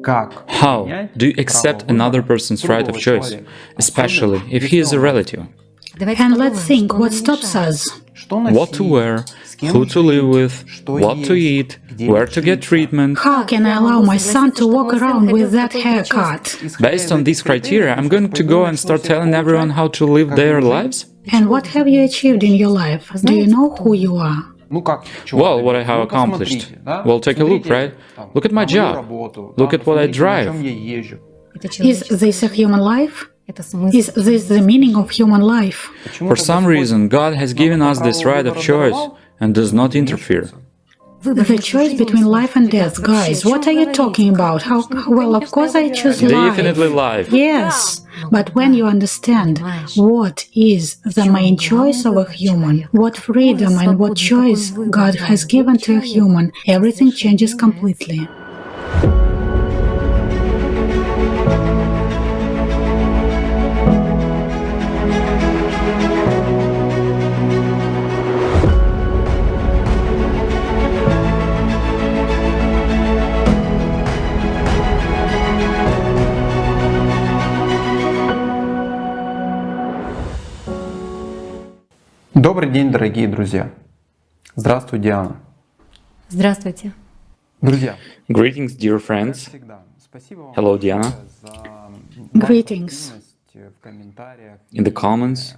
How do you accept another person's right of choice, especially if he is a relative? And let's think what stops us. What to wear, who to live with, what to eat, where to get treatment. How can I allow my son to walk around with that haircut? Based on these criteria, I'm going to go and start telling everyone how to live their lives? And what have you achieved in your life? Do you know who you are? Well, what I have accomplished. Well, take a look, right? Look at my job. Look at what I drive. Is this a human life? Is this the meaning of human life? For some reason, God has given us this right of choice and does not interfere. The choice between life and death, guys, what are you talking about? Well, of course I choose life. Definitely life. Yes, but when you understand what is the main choice of a human, what freedom and what choice God has given to a human, everything changes completely. Добрый день, дорогие друзья! Здравствуй, Диана! Здравствуйте! Друзья, Greetings, dear friends. Hello, Diana. Greetings. In the comments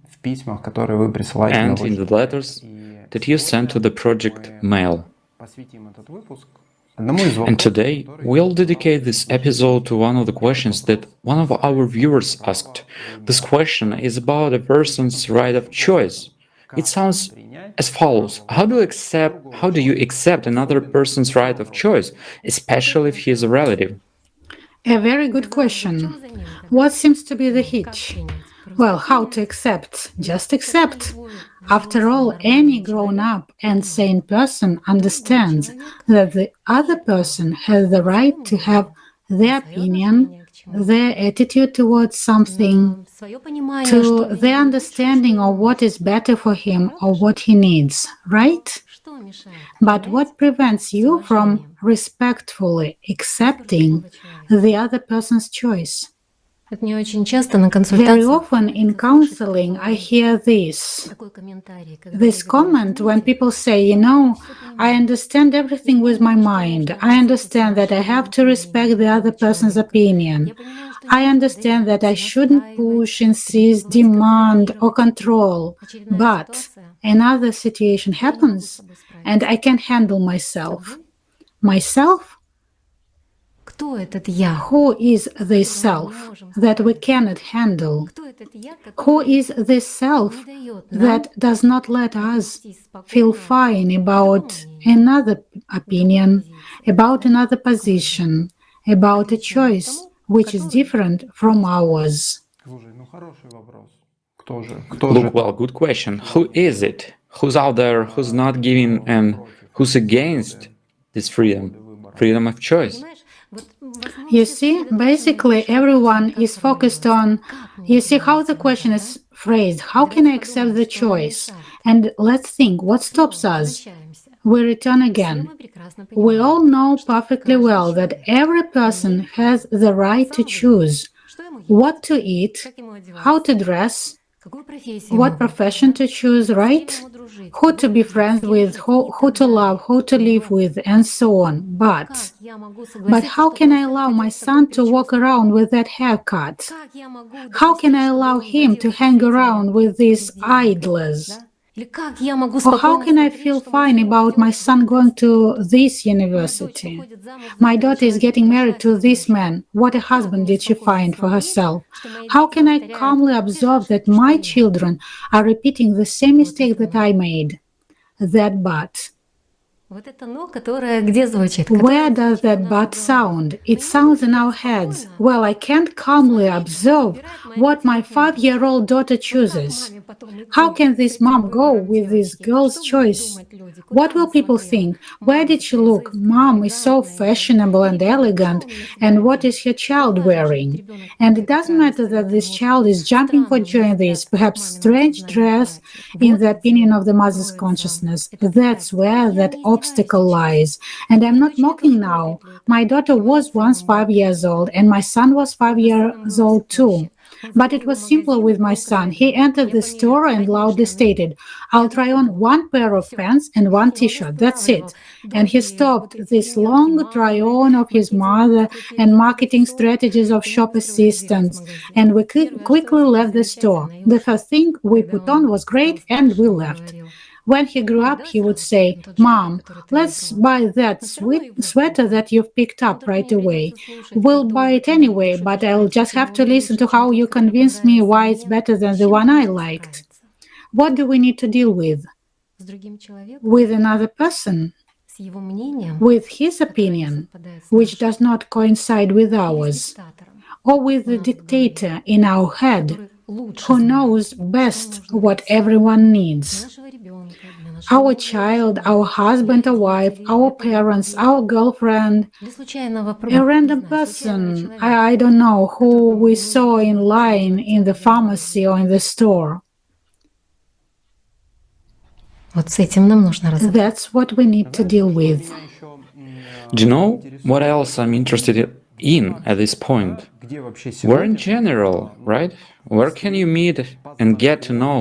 в письмах, которые вы присылаете на and in почту. the letters that you sent to the project Mail. Посвятим этот выпуск одному из And today, we'll dedicate this episode to one of the questions that one of our viewers asked. This question is about a person's right of choice. It sounds as follows. How do you accept another person's right of choice, especially if he is a relative? A very good question. What seems to be the hitch? Well, how to accept? Just accept. After all, any grown-up and sane person understands that the other person has the right to have their opinion, their attitude towards something, to their understanding of what is better for him or what he needs, right? But what prevents you from respectfully accepting the other person's choice? Very often in counseling, I hear this comment when people say, I understand everything with my mind. I understand that I have to respect the other person's opinion. I understand that I shouldn't push, insist, demand, or control. But another situation happens, and I can't handle myself. Myself? Who is this self that we cannot handle? Who is this self that does not let us feel fine about another opinion, about another position, about a choice which is different from ours? Look, well, good question. Who is it? Who's out there, who's not giving, and who's against this freedom of choice? You see, basically everyone is focused on, you see how the question is phrased, how can I accept the choice? And let's think, what stops us? We return again. We all know perfectly well that every person has the right to choose what to eat, how to dress, what profession to choose, right? Who to be friends with, who to love, who to live with, and so on. But how can I allow my son to walk around with that haircut? How can I allow him to hang around with these idlers? Or how can I feel fine about my son going to this university? My daughter is getting married to this man. What a husband did she find for herself? How can I calmly observe that my children are repeating the same mistake that I made? That but. Where does that but sound? It sounds in our heads. Well, I can't calmly observe what my 5-year-old daughter chooses. How can this mom go with this girl's choice? What will people think? Where did she look? Mom is so fashionable and elegant, and what is her child wearing? And it doesn't matter that this child is jumping for joy in this, perhaps strange dress in the opinion of the mother's consciousness. That's where that obstacle lies. And I'm not mocking now. My daughter was once 5 years old, and my son was 5 years old too. But it was simpler with my son. He entered the store and loudly stated, "I'll try on one pair of pants and one t-shirt, that's it." And he stopped this long try-on of his mother and marketing strategies of shop assistants, and we quickly left the store. The first thing we put on was great, and we left. When he grew up, he would say, "Mom, let's buy that sweater that you've picked up right away. We'll buy it anyway, but I'll just have to listen to how you convince me why it's better than the one I liked." What do we need to deal with? With another person, with his opinion, which does not coincide with ours, or with the dictator in our head, who knows best what everyone needs. Our child, our husband or wife, our parents, our girlfriend, a random person, I don't know, who we saw in line in the pharmacy or in the store. That's what we need to deal with. Do you know what else I'm interested in at this point? Where in general, right? Where can you meet and get to know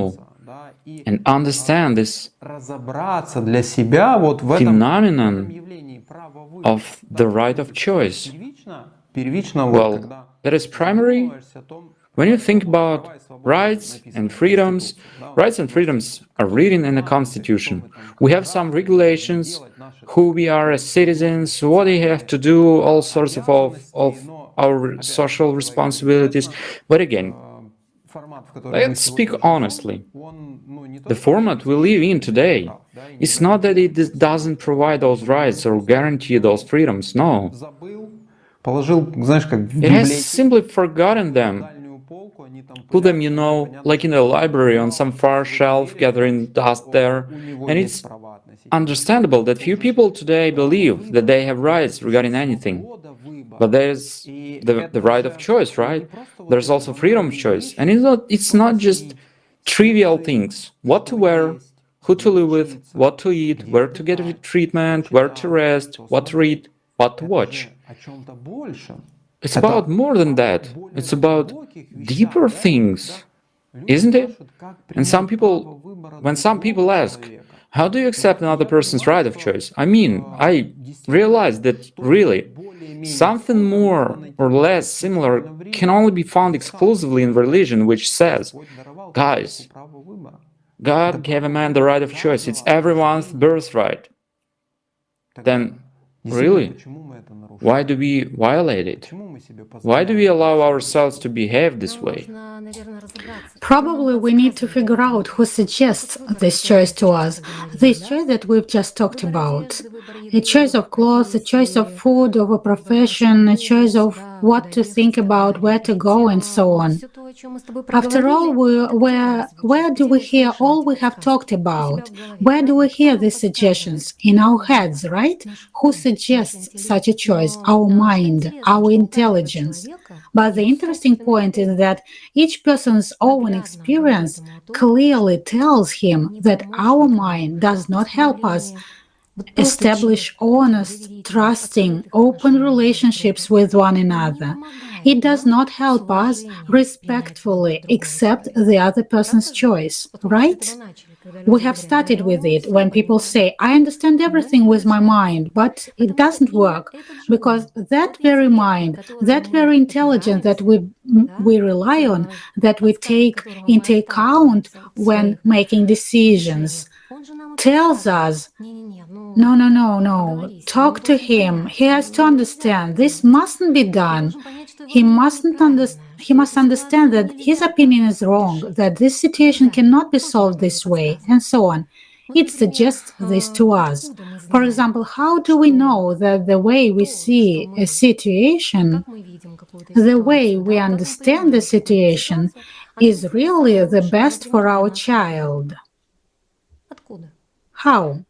and understand this phenomenon of the right of choice? Well, that is primary. When you think about rights and freedoms are written in the Constitution. We have some regulations, who we are as citizens, what we have to do, all sorts of our social responsibilities. But again, let's speak honestly. The format we live in today, it's not that it doesn't provide those rights or guarantee those freedoms, no. It has simply forgotten them. Put them, like in a library on some far shelf, gathering dust there. And it's understandable that few people today believe that they have rights regarding anything. But there's the right of choice, right? There's also freedom of choice. And it's not just trivial things. What to wear, who to live with, what to eat, where to get treatment, where to rest, what to read, what to watch. It's about more than that. It's about deeper things, isn't it? And when some people ask, how do you accept another person's right of choice? I mean, I realize that really, something more or less similar can only be found exclusively in religion, which says, guys, God gave a man the right of choice. It's everyone's birthright. Then, really, why do we violate it? Why do we allow ourselves to behave this way? Probably we need to figure out who suggests this choice to us, this choice that we've just talked about. A choice of clothes, a choice of food, of a profession, a choice of what to think about, where to go, and so on. After all, where do we hear all we have talked about? Where do we hear these suggestions? In our heads, right? Who suggests such a choice? Our mind, our intelligence. But the interesting point is that each person's own experience clearly tells him that our mind does not help us establish honest, trusting, open relationships with one another. It does not help us respectfully accept the other person's choice, right? We have started with it when people say, I understand everything with my mind, but it doesn't work because that very mind, that very intelligence that we rely on, that we take into account when making decisions, tells us, no, talk to him. He has to understand. This mustn't be done. He must understand that his opinion is wrong, that this situation cannot be solved this way, and so on. It suggests this to us. For example, how do we know that the way we see a situation, the way we understand the situation, is really the best for our child? How?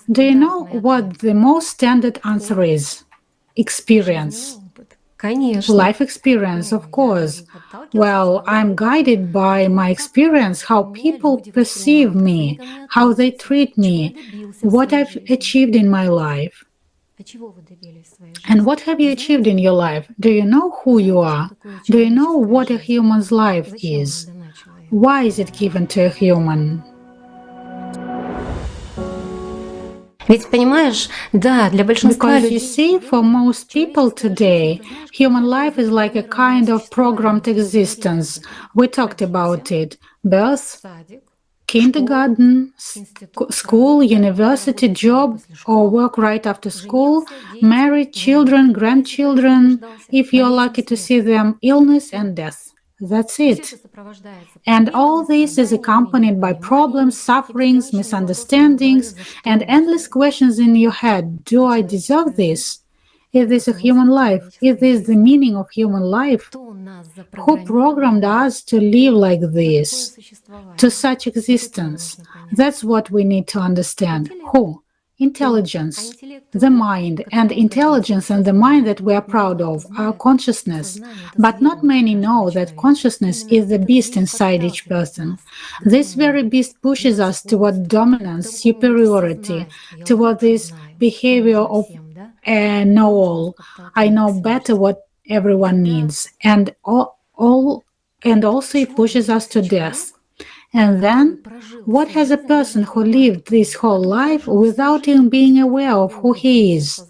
Do you know what the most standard answer is? Experience. Конечно. Life experience, of course. Well, I'm guided by my experience, how people perceive me, how they treat me, what I've achieved in my life. And what have you achieved in your life? Do you know who you are? Do you know what a human's life is? Why is it given to a human? Ведь понимаешь, да, для большинства Because you людей see, for most people today, human life is like a kind of programmed existence. We talked about it. Birth, садик, kindergarten, school, university, job, or work right after school, married, children, grandchildren, if you're lucky to see them, illness and death. That's всё it. это сопровождается And all потребностью, this is accompanied by пониманием, problems, sufferings, противоречивым misunderstandings, вопросам в голове, and за что endless я. questions in your head. Do I deserve this? Is this a human life? Is this the meaning of human life? Кто нас Who programmed us to live like на такое this, существование? to such Вот это existence? нужно понять. That's what we need to understand. Who? Intelligence, интеллект the mind, and intelligence and the mind that we are proud of, our consciousness. But not many know that consciousness is the beast inside each person. This very beast pushes us toward dominance, superiority, toward this behavior of a know-all. I know better what everyone needs, and and also it pushes us to death. And then, what has a person who lived this whole life without even being aware of who he is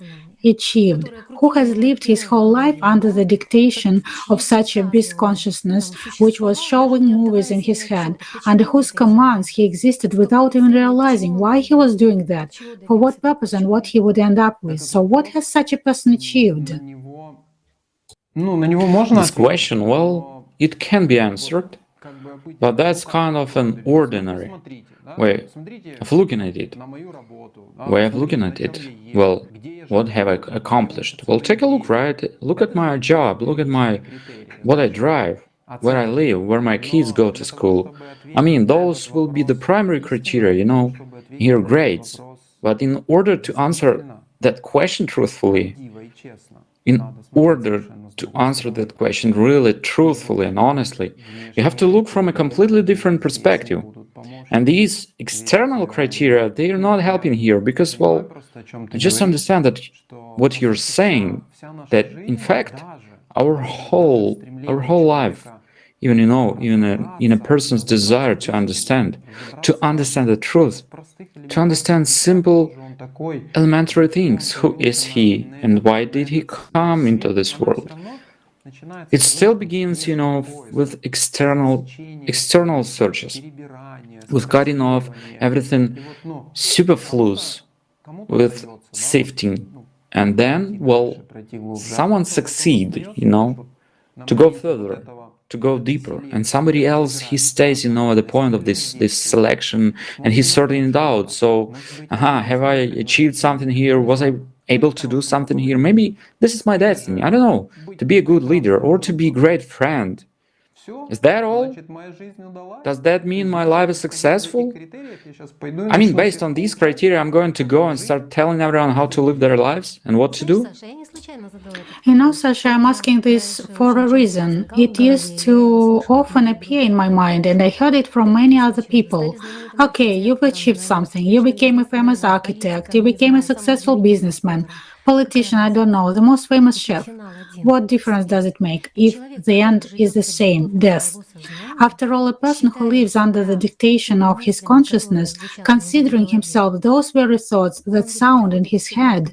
achieved? Who has lived his whole life under the dictation of such a beast consciousness, which was showing movies in his head, under whose commands he existed without even realizing why he was doing that, for what purpose and what he would end up with? So, what has such a person achieved? На него можно This question, well, it can be answered, but that's kind of an ordinary way of looking at it. Well, what have I accomplished? Well, take a look, right? Look at my job, look at what I drive, where I live, where my kids go to school. I mean, those will be the primary criteria, your grades. But in order to answer that question truthfully, in order to answer that question really truthfully and honestly, you have to look from a completely different perspective. And these external criteria, they are not helping here because, well, just understand that what you're saying, that in fact, our whole life, even in a person's desire to understand the truth, to understand simple elementary things. Who is he and why did he come into this world? It still begins, with external searches, with cutting off everything superfluous, with sifting. And then, well, someone succeed, to go further, to go deeper, and somebody else, he stays, at the point of this selection, and he's sorting it out. So, have I achieved something here? Was I able to do something here? Maybe this is my destiny. I don't know. To be a good leader or to be a great friend. Is that all? Does that mean my life is successful? I mean, based on these criteria, I'm going to go and start telling everyone how to live their lives and what to do? Sasha, I'm asking this for a reason. It used to often appear in my mind, and I heard it from many other people. Okay, you've achieved something. You became a famous architect. You became a successful businessman, politician, I don't know, the most famous chef. What difference does it make if the end is the same, death? After all, a person who lives under the dictation of his consciousness, considering himself those very thoughts that sound in his head,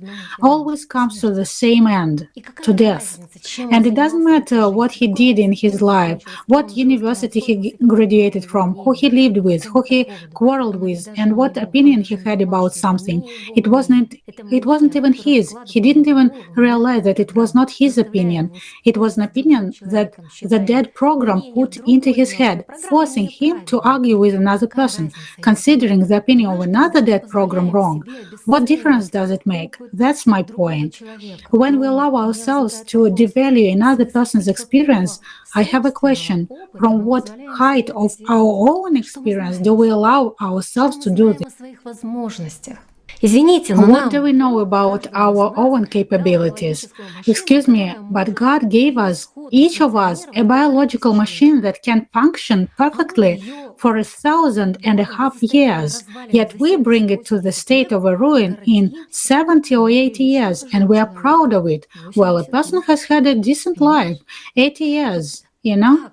always comes to the same end, to death. And it doesn't matter what he did in his life, what university he graduated from, who he lived with, who he quarreled with, and what opinion he had about something. It wasn't even his. He didn't even realize that it was not his opinion. It was an opinion that the dead program put into his head, forcing him to argue with another person, considering the opinion of another dead program wrong. What difference does it make? That's my point. When we allow ourselves to devalue another person's experience, I have a question. From what height of our own experience do we allow ourselves to do this? Извините, но What do нам... we know about our own capabilities? Excuse me, but God gave us, each of us, a biological machine that can function perfectly for 1,500 years, yet we bring it to the state of a ruin in 70 or 80 years, and we are proud of it. Well, a person has had a decent life, 80 years, you know?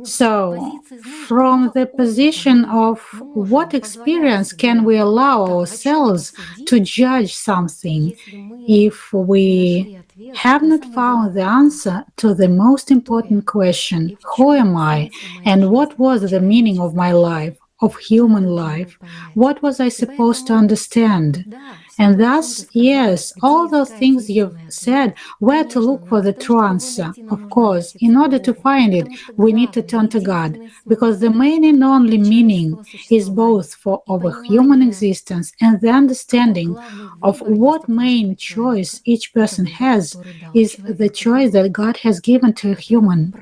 So, from the position of what experience can we allow ourselves to judge something if we have not found the answer to the most important question, who am I and what was the meaning of my life, of human life? What was I supposed to understand? And thus, yes, all those things you've said, where to look for the true answer. Of course, in order to find it, we need to turn to God, because the main and only meaning is both of a human existence and the understanding of what main choice each person has is the choice that God has given to a human.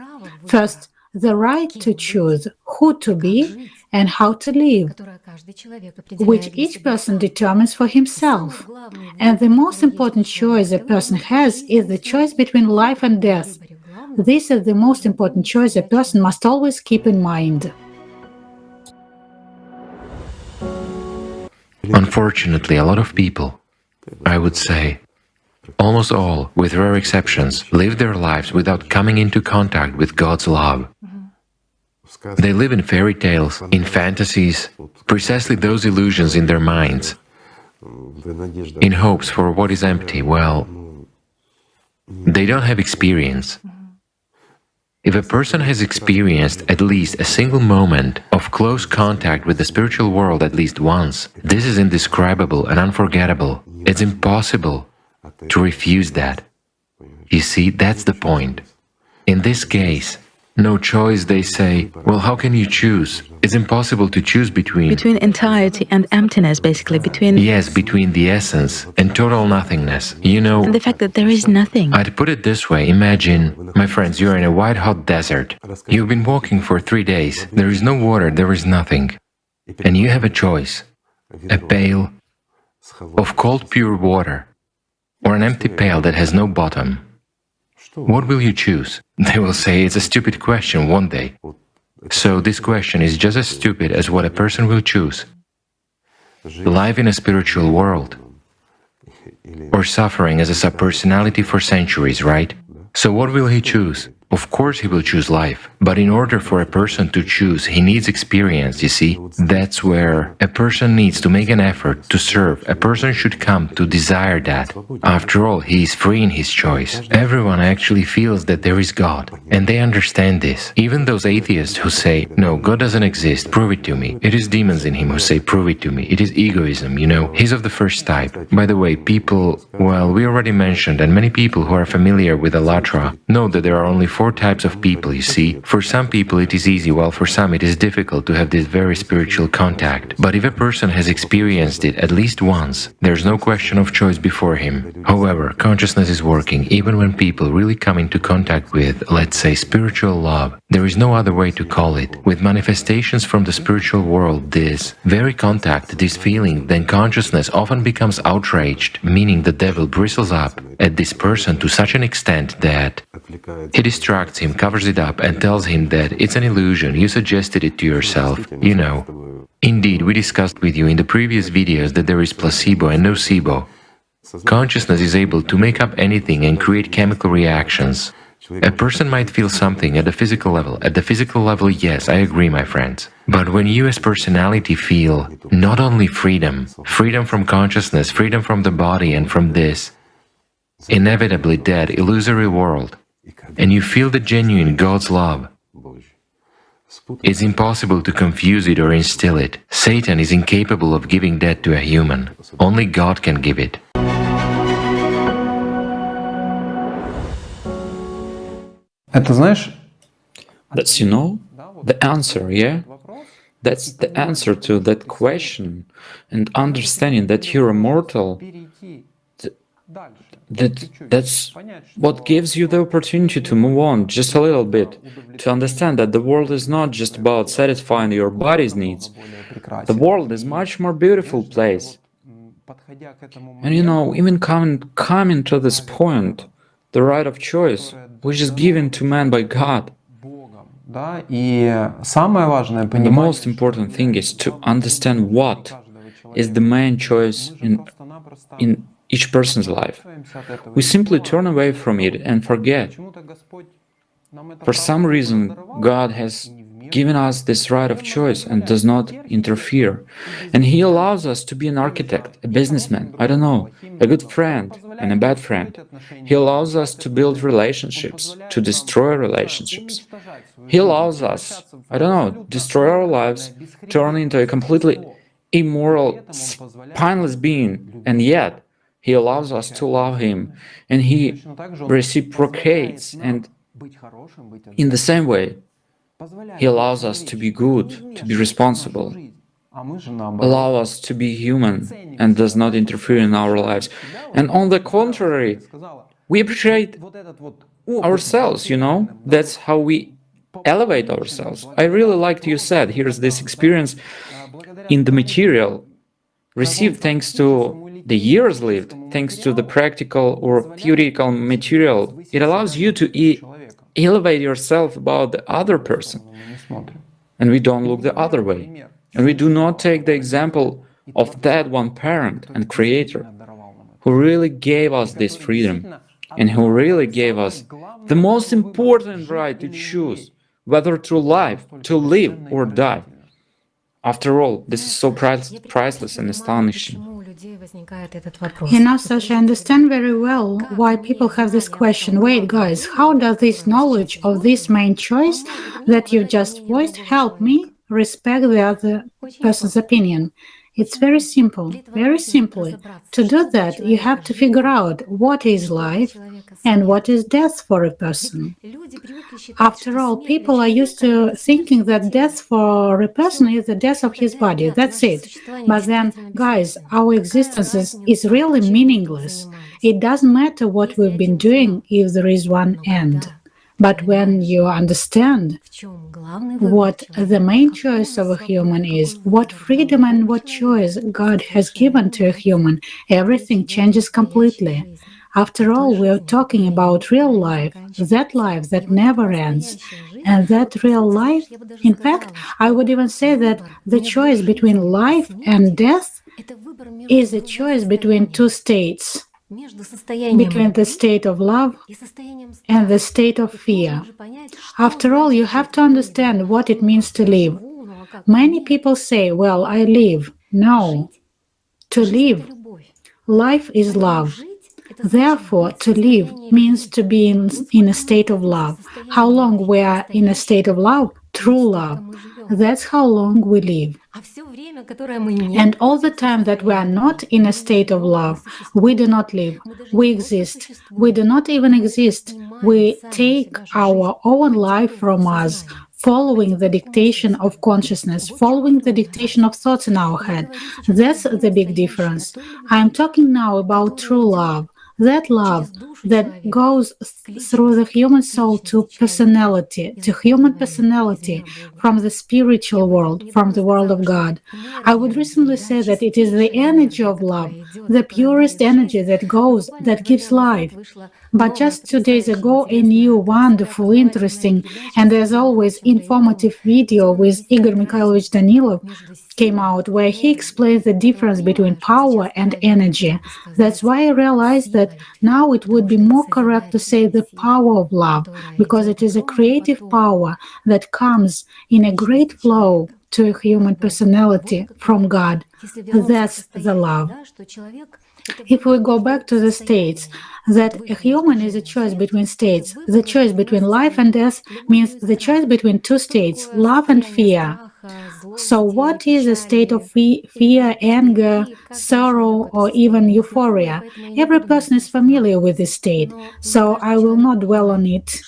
First, the right to choose who to be and how to live, which each person determines for himself. And the most important choice a person has is the choice between life and death. This is the most important choice a person must always keep in mind. Unfortunately, a lot of people, I would say, almost all, with rare exceptions, live their lives without coming into contact with God's love. They live in fairy tales, in fantasies, precisely those illusions in their minds, in hopes for what is empty. Well, they don't have experience. If a person has experienced at least a single moment of close contact with the spiritual world at least once, this is indescribable and unforgettable. It's impossible to refuse that. You see, that's the point. In this case, no choice, they say. Well, how can you choose? It's impossible to choose between entirety and emptiness, basically, Yes, between the essence and total nothingness. You know, and the fact that there is nothing. I'd put it this way. Imagine, my friends, you're in a white hot desert. You've been walking for 3 days. There is no water, there is nothing. And you have a choice. A pail of cold pure water, or an empty pail that has no bottom. What will you choose? They will say it's a stupid question, won't they? So this question is just as stupid as what a person will choose. Life in a spiritual world, or suffering as a subpersonality for centuries, right? So what will he choose? Of course he will choose life, but in order for a person to choose, he needs experience, you see? That's where a person needs to make an effort to serve. A person should come to desire that. After all, he is free in his choice. Everyone actually feels that there is God, and they understand this. Even those atheists who say, no, God doesn't exist, prove it to me. It is demons in him who say, prove it to me. It is egoism, you know? He's of the first type. By the way, people, well, we already mentioned, and many people who are familiar with Allatra know that there are only 4 types of people, you see. For some people it is easy, while for some it is difficult to have this very spiritual contact. But if a person has experienced it at least once, there's no question of choice before him. However, consciousness is working even when people really come into contact with, let's say, spiritual love. There is no other way to call it. With manifestations from the spiritual world, this very contact, this feeling, then consciousness often becomes outraged, meaning the devil bristles up at this person to such an extent that he distracts him, covers it up, and tells him that it's an illusion, you suggested it to yourself, you know. Indeed, we discussed with you in the previous videos that there is placebo and nocebo. Consciousness is able to make up anything and create chemical reactions. A person might feel something at the physical level. At the physical level, yes, I agree, my friends. But when you as personality feel not only freedom, freedom from consciousness, freedom from the body and from this inevitably dead, illusory world, and you feel the genuine God's love, it's impossible to confuse it or instill it. Satan is incapable of giving that to a human. Only God can give it. Это знаешь, That's, you know, the answer, yeah? That's the answer to that question, and understanding that you're immortal. That's what gives you the opportunity to move on just a little bit, to understand that the world is not just about satisfying your body's needs. The world is much more beautiful place. And even coming to this point, the right of choice, which is given to man by God. Да, и самое важное And the понимание, most important thing is to understand what is the main choice in each person's life. We simply turn away from it and forget. For some reason, God has given us this right of choice and does not interfere. And He allows us to be an architect, a businessman, I don't know, a good friend and a bad friend. He allows us to build relationships, to destroy relationships. He allows us, I don't know, destroy our lives, turn into a completely immoral, spineless being, and yet He allows us to love Him, and He reciprocates, and in the same way, He allows us to be good, to be responsible, allow us to be human, and does not interfere in our lives. And on the contrary, we appreciate ourselves, That's how we elevate ourselves. I really liked you said, here's this experience in the material, received thanks to the years lived, thanks to the practical or theoretical material. It allows you to elevate yourself about the other person. And we don't look the other way. And we do not take the example of that one parent and creator who really gave us this freedom and who really gave us the most important right to choose whether to live, or die. After all, this is so priceless and astonishing. Sasha, I understand very well why people have this question. Wait, guys, how does this knowledge of this main choice that you just voiced help me respect the other person's opinion? It's very simple, very simply. To do that, you have to figure out what is life and what is death for a person. After all, people are used to thinking that death for a person is the death of his body. That's it. But then, guys, our existence is really meaningless. It doesn't matter what we've been doing if there is one end. But when you understand what the main choice of a human is, what freedom and what choice God has given to a human, everything changes completely. After all, we are talking about real life that never ends. And that real life, in fact, I would even say that the choice between life and death is a choice between two states. Between the state of love and the state of fear. After all, you have to understand what it means to live. Many people say, well, I live. No. To live, life is love. Therefore, to live means to be in a state of love. How long we are in a state of love? True love. That's how long we live. And all the time that we are not in a state of love, we do not live. We exist. We do not even exist. We take our own life from us, following the dictation of consciousness, following the dictation of thoughts in our head. That's the big difference. I'm talking now about true love. That love that goes through the human soul to personality, to human personality, from the spiritual world, from the world of God. I would recently say that it is the energy of love, the purest energy that gives life. But just 2 days ago, a new, wonderful, interesting, and as always, informative video with Igor Mikhailovich Danilov came out where he explains the difference between power and energy. That's why I realized that now it would be more correct to say the power of love, because it is a creative power that comes in a great flow to a human personality from God. That's the love. If we go back to the states, that a human is a choice between states. The choice between life and death means the choice between two states, love and fear. So what is a state of fear, anger, sorrow, or even euphoria? Every person is familiar with this state, so I will not dwell on it.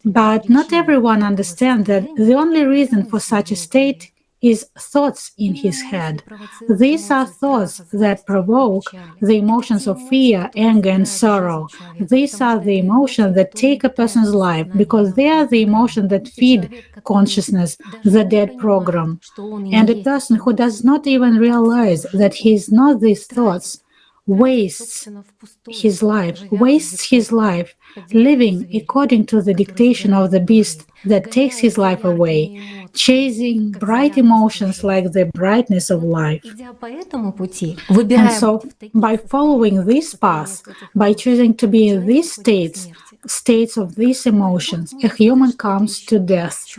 But not everyone understands that the only reason for such a state is thoughts in his head. These are thoughts that provoke the emotions of fear, anger, and sorrow. These are the emotions that take a person's life because they are the emotions that feed consciousness, the dead program. And a person who does not even realize that he is not these thoughts wastes his life living according to the dictation of the beast that takes his life away, chasing bright emotions like the brightness of life. And so, by following this path, by choosing to be in these states of these emotions, a human comes to death.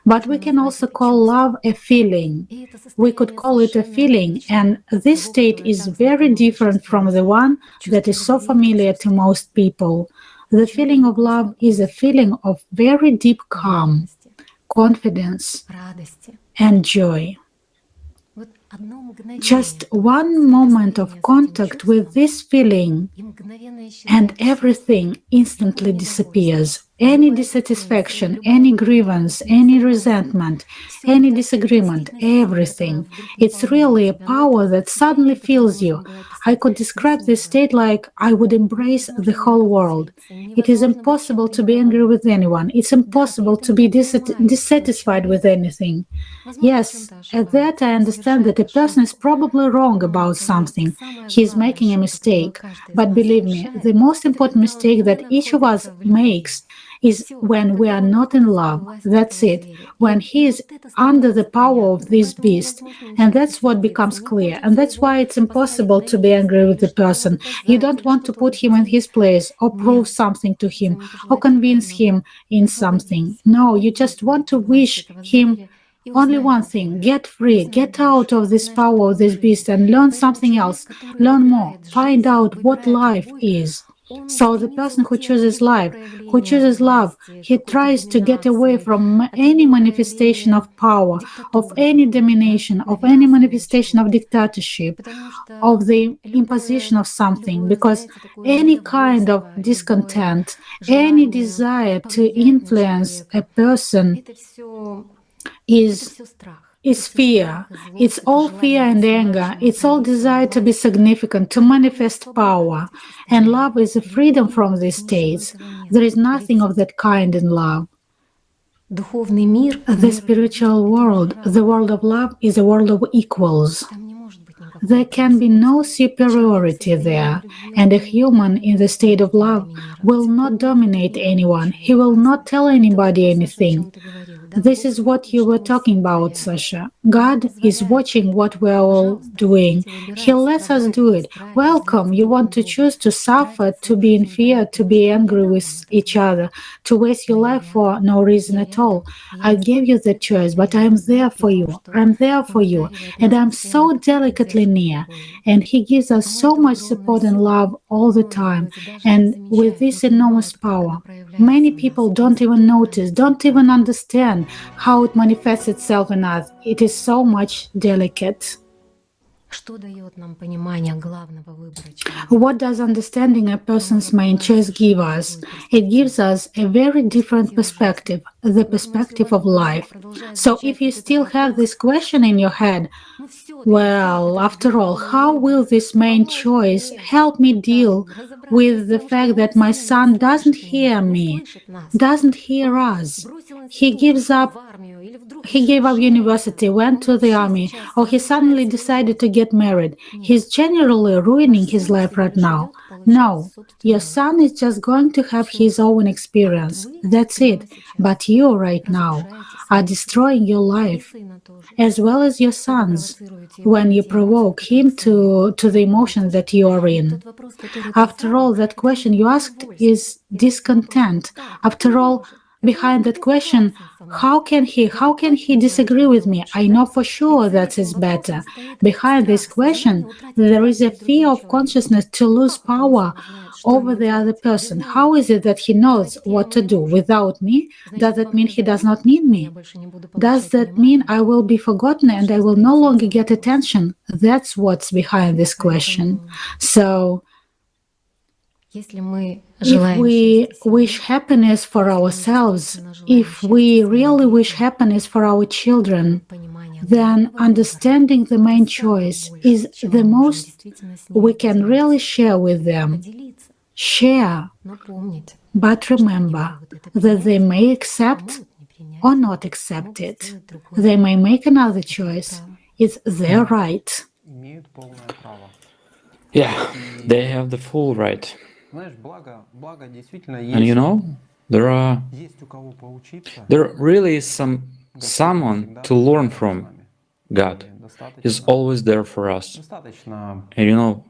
But we can also call love a feeling. We could call it a feeling, and this state is very different from the one that is so familiar to most people. The feeling of love is a feeling of very deep calm, confidence, and joy. Just one moment of contact with this feeling, and everything instantly disappears. Any dissatisfaction, any grievance, any resentment, any disagreement, everything. It's really a power that suddenly fills you. I could describe this state like I would embrace the whole world. It is impossible to be angry with anyone. It's impossible to be dissatisfied with anything. Yes, at that I understand that a person is probably wrong about something. He is making a mistake. But believe me, the most important mistake that each of us makes is when we are not in love. That's it. When he is under the power of this beast. And that's what becomes clear. And that's why it's impossible to be angry with the person. You don't want to put him in his place or prove something to him or convince him in something. No, you just want to wish him only one thing: get free, get out of this power of this beast and learn something else, learn more, find out what life is. So the person who chooses life, who chooses love, he tries to get away from any manifestation of power, of any domination, of any manifestation of dictatorship, of the imposition of something, because any kind of discontent, any desire to influence a person is fear. It's all fear and anger. It's all desire to be significant, to manifest power. And love is a freedom from these states. There is nothing of that kind in love. The spiritual world, the world of love, is a world of equals. There can be no superiority there, and a human in the state of love will not dominate anyone. He will not tell anybody anything. This is what you were talking about, Sasha. God is watching what we're all doing. He lets us do it. Welcome. You want to choose to suffer, to be in fear, to be angry with each other, to waste your life for no reason at all. I gave you the choice, but I am there for you. I'm there for you. And I'm so delicately near. And He gives us so much support and love all the time. And with this enormous power, many people don't even notice, don't even understand how it manifests itself in us. It is so much delicate. What does understanding a person's main choice give us? It gives us a very different perspective, the perspective of life. So if you still have this question in your head, well, after all, how will this main choice help me deal with the fact that my son doesn't hear me, doesn't hear us? He gave up university, went to the army, or he suddenly decided to get married. He's generally ruining his life right now. No, your son is just going to have his own experience. That's it. But you right now are destroying your life, as well as your son's, when you provoke him to the emotions that you are in. After all, that question you asked is discontent. After all, behind that question, how can he disagree with me? I know for sure that is better. Behind this question, there is a fear of consciousness to lose power over the other person. How is it that he knows what to do without me? Does that mean he does not need me? Does that mean I will be forgotten and I will no longer get attention? That's what's behind this question. So, if we wish happiness for ourselves, if we really wish happiness for our children, then understanding the main choice is the most we can really share with them. Share, but remember that they may accept or not accept it. They may make another choice. It's their right. Имеют полное право. Yeah, they have the full right. Знаешь, благо действительно And you есть, know, есть у кого поучиться. there really is someone to learn from. God is always there for us. Достаточно And you know,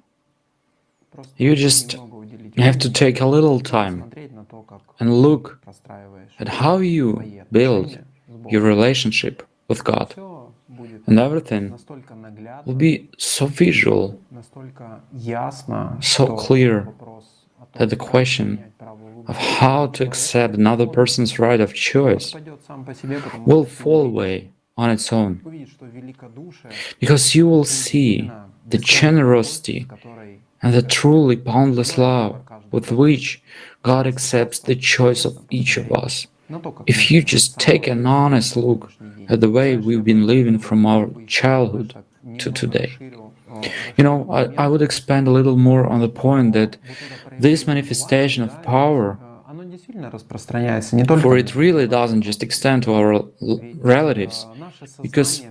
просто you just немного уделить have to времени, take a little time смотреть на то, как and look простраиваешь at how you свои build отношения с Богом. your relationship with God. Всё будет And everything настолько наглядно, will be so visual настолько ясно, so что clear вопрос о том, that the как question принять право выбора of how to accept another person's right of choice отпадет сам по себе, потому will что ты fall увидишь, away on its own. увидишь, что великодушие, Because you will see именно the бесконечная generosity любовь, с которой and the truly boundless love with which God accepts the choice of each of us. на то, как If мы you just take an honest look at the way we've been living from our childhood to today. You know, I would expand a little more on the point that this manifestation of power, оно действительно распространяется не только for it really doesn't just extend to our relatives, because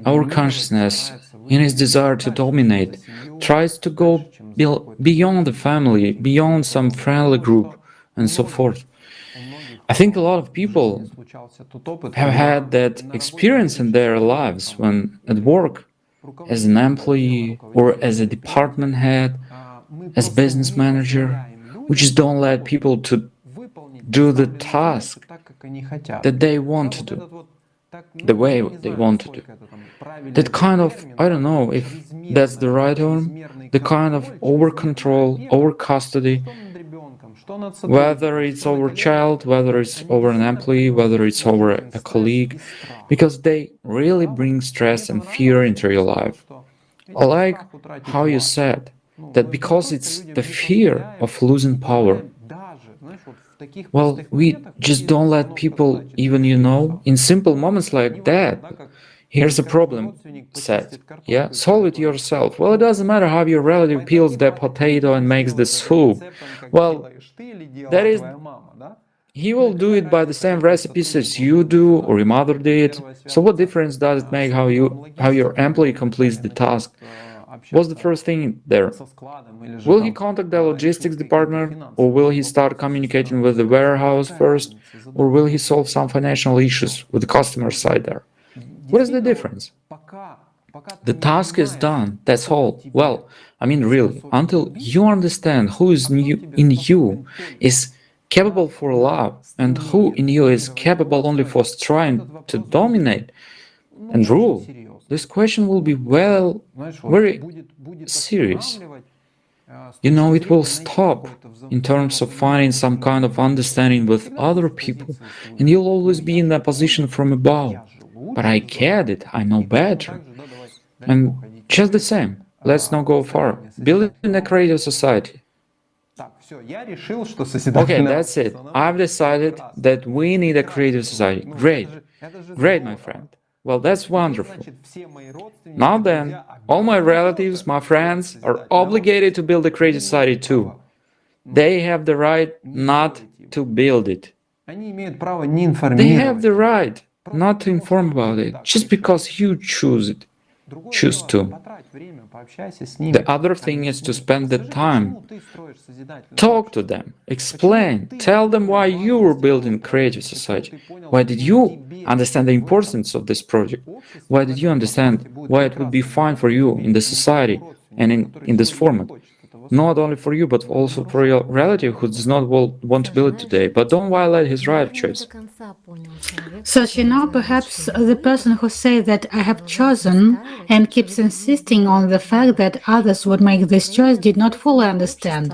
our consciousness, in its desire to dominate, tries to go beyond the family, beyond some friendly group, and so forth. I think a lot of people have had that experience in their lives when at work, as an employee or as a department head, as business manager, we just don't let people to do the task that they want to do, the way they want to do. That kind of, I don't know if that's the right term, the kind of over-control, over-custody, whether it's over a child, whether it's over an employee, whether it's over a colleague, because they really bring stress and fear into your life. I like how you said that because it's the fear of losing power. Well, we just don't let people, even in simple moments like that. Here's a problem, said. Yeah, solve it yourself. Well, it doesn't matter how your relative peels the potato and makes the soup. Well, that is, he will do it by the same recipes as you do or your mother did. So what difference does it make how your employee completes the task? What's the first thing there? Will he contact the logistics department, or will he start communicating with the warehouse first, or will he solve some financial issues with the customer side there? What is the difference? The task is done, that's all. Well, I mean really, until you understand who is in you is capable for love and who in you is capable only for trying to dominate and rule, this question will be very serious. You know, it will stop in terms of finding some kind of understanding with other people, and you'll always be in that position from above. But I get it, I know better. And just the same, let's not go far. Building a creative society. Okay, that's it. I've decided that we need a creative society. Great. Great, my friend. Well, that's wonderful. Now then, all my relatives, my friends, are obligated to build a creative society too. They have the right not to build it. They have the right not to inform about it, just because you choose to. The other thing is to spend the time. Talk to them, explain, tell them why you were building creative society. Why did you understand the importance of this project? Why did you understand why it would be fine for you in the society and in this format? Not only for you, but also for your relative who does not want to build it today, but don't violate his right of choice. So, perhaps the person who says that I have chosen and keeps insisting on the fact that others would make this choice did not fully understand.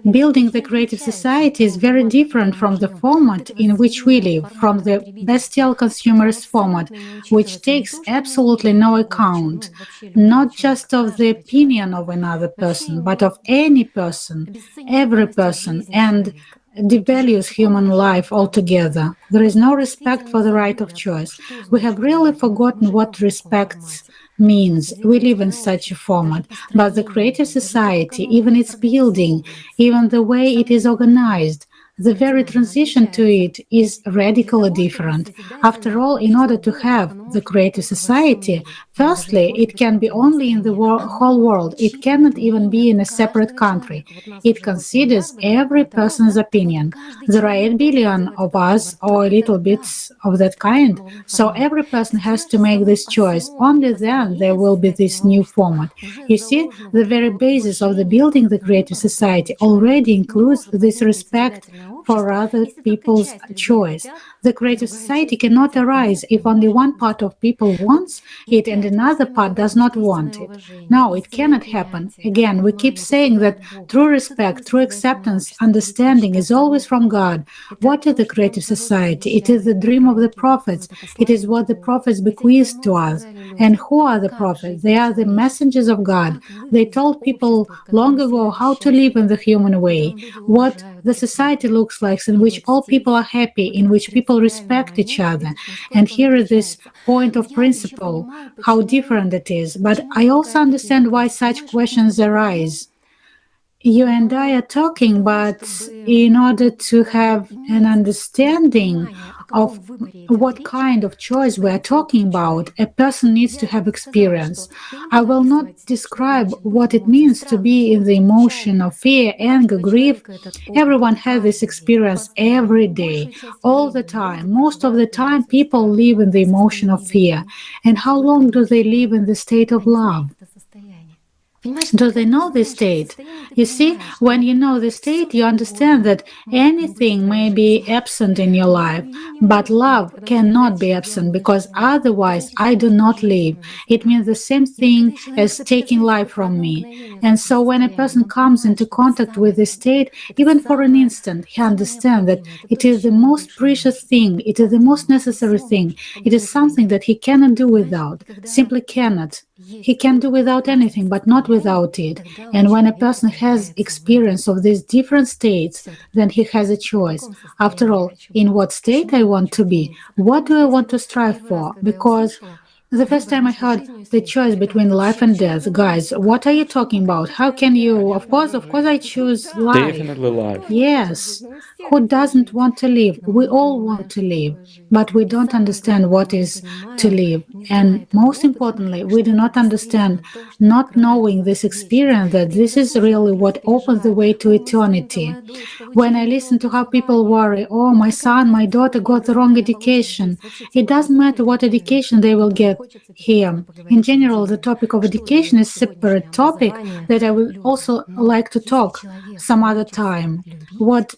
Building the creative society is very different from the format in which we live, from the bestial consumerist format, which takes absolutely no account, not just of the opinion of another person, but of any person, every person, and devalues human life altogether. There is no respect for the right of choice. We have really forgotten what respect means. We live in such a format, but the creative society, even its building, even the way it is organized, the very transition to it is radically different. After all, in order to have the creative society, firstly, it can be only in the whole world. It cannot even be in a separate country. It considers every person's opinion. There are 8 billion of us, or a little bit of that kind, so every person has to make this choice. Only then there will be this new format. You see, the very basis of the building the creative society already includes this respect for other people's choice. The creative society cannot arise if only one part of people wants it and another part does not want it. No, it cannot happen. Again, we keep saying that true respect, true acceptance, understanding is always from God. What is the creative society? It is the dream of the prophets. It is what the prophets bequeathed to us. And who are the prophets? They are the messengers of God. They told people long ago how to live in the human way, what the society looks like, in which all people are happy, in which people respect each other. And here is this point of principle, how different it is. But I also understand why such questions arise. You and I are talking, but in order to have an understanding of what kind of choice we are talking about, a person needs to have experience. I will not describe what it means to be in the emotion of fear, anger, grief. Everyone has this experience every day, all the time. Most of the time, people live in the emotion of fear. And how long do they live in the state of love? Do they know the state? You see, when you know the state, you understand that anything may be absent in your life, but love cannot be absent because otherwise I do not live. It means the same thing as taking life from me. And so when a person comes into contact with the state, even for an instant, he understands that it is the most precious thing, it is the most necessary thing, it is something that he cannot do without, simply cannot. He can do without anything, but not without it. And when a person has experience of these different states, then he has a choice. After all, in what state I want to be? What do I want to strive for? Because the first time I heard the choice between life and death, guys, what are you talking about? How can you? Of course, I choose life. Definitely life. Yes. Who doesn't want to live? We all want to live, but we don't understand what is to live. And most importantly, we do not understand, not knowing this experience, that this is really what opens the way to eternity. When I listen to how people worry, oh, my son, my daughter got the wrong education, it doesn't matter what education they will get here. In general, the topic of education is a separate topic that I would also like to talk some other time. What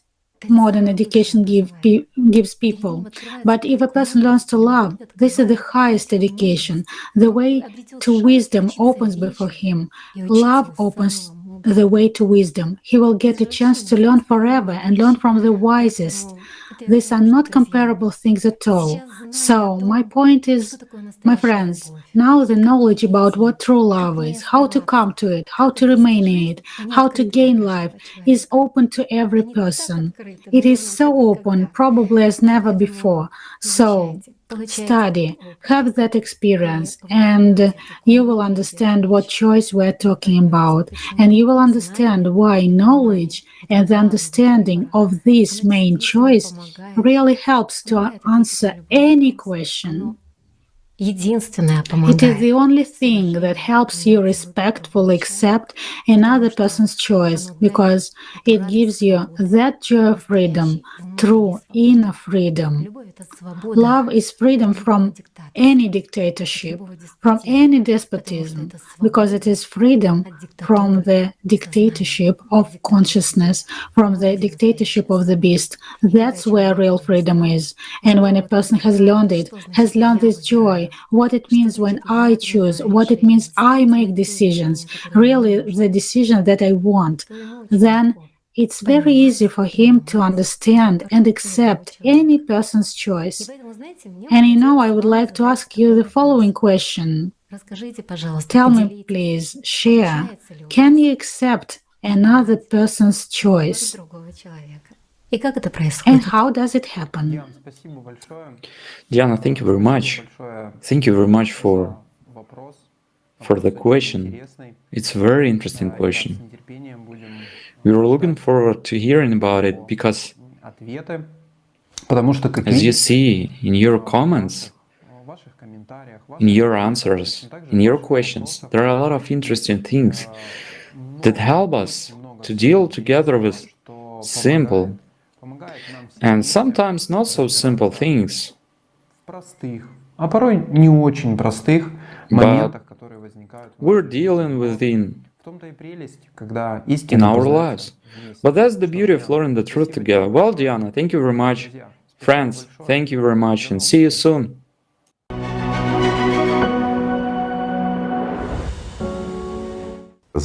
modern education gives people. But if a person learns to love, this is the highest education. The way to wisdom opens before him. Love opens the way to wisdom. He will get a chance to learn forever and learn from the wisest. These are not comparable things at all. So, my point is, my friends, now the knowledge about what true love is, how to come to it, how to remain in it, how to gain life, is open to every person. It is so open, probably as never before. So, study, have that experience, and you will understand what choice we're talking about, and you will understand why knowledge and the understanding of this main choice really helps to answer any question. Единственное It is the помогает. only thing that helps you respectfully accept another person's choice because it gives you that joy of freedom, true inner freedom. Любовь — это свобода. Love is freedom from any dictatorship, from any despotism, because it is freedom from the dictatorship of consciousness, from the dictatorship of the beast. That's where real freedom is. And when a person has learned it, has learned this joy, what it means when I choose, what it means I make decisions, really the decision that I want, then it's very easy for him to understand and accept any person's choice. And I would like to ask you the following question. Расскажите, пожалуйста, Tell me, поделитесь, please, share. получается ли у Can вас you accept another person's choice? другого человека? И как это And происходит? how does it happen? Диана, спасибо большое. Diana, thank you very much. Большое Thank you very much for вопрос. the question. Интересный. It's a very interesting С question. нетерпением будем We were looking forward to hearing about it because, ответы. Потому что, как as you видите, see in your comments, в ваших комментариях, in your answers, in your questions, there are a lot of interesting things that help us to deal together with simple and sometimes not so simple things. в простых, а порой не очень простых моментах, которые возникают в We're нашей жизни. dealing within В том-то и прелесть, когда in истина our познается lives. вместе. But that's the beauty of learning the truth together. Well, Diana, thank you very much. Друзья, Friends, thank you very much and see you soon.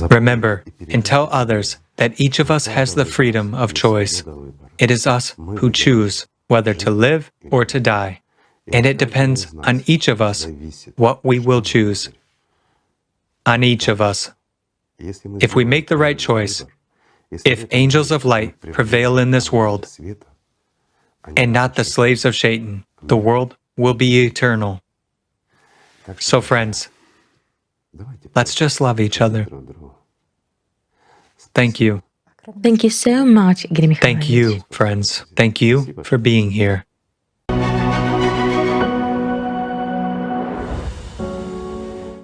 Remember and tell others that each of us has the freedom of choice. It is us who choose whether to live or to die, and it depends on each of us what we will choose. On each of us. If we make the right choice, if angels of light prevail in this world, and not the slaves of Satan, the world will be eternal. So, friends, let's just love each other. Thank you. Thank you so much, Igor Mikhailovich. Thank you, friends. Thank you for being here.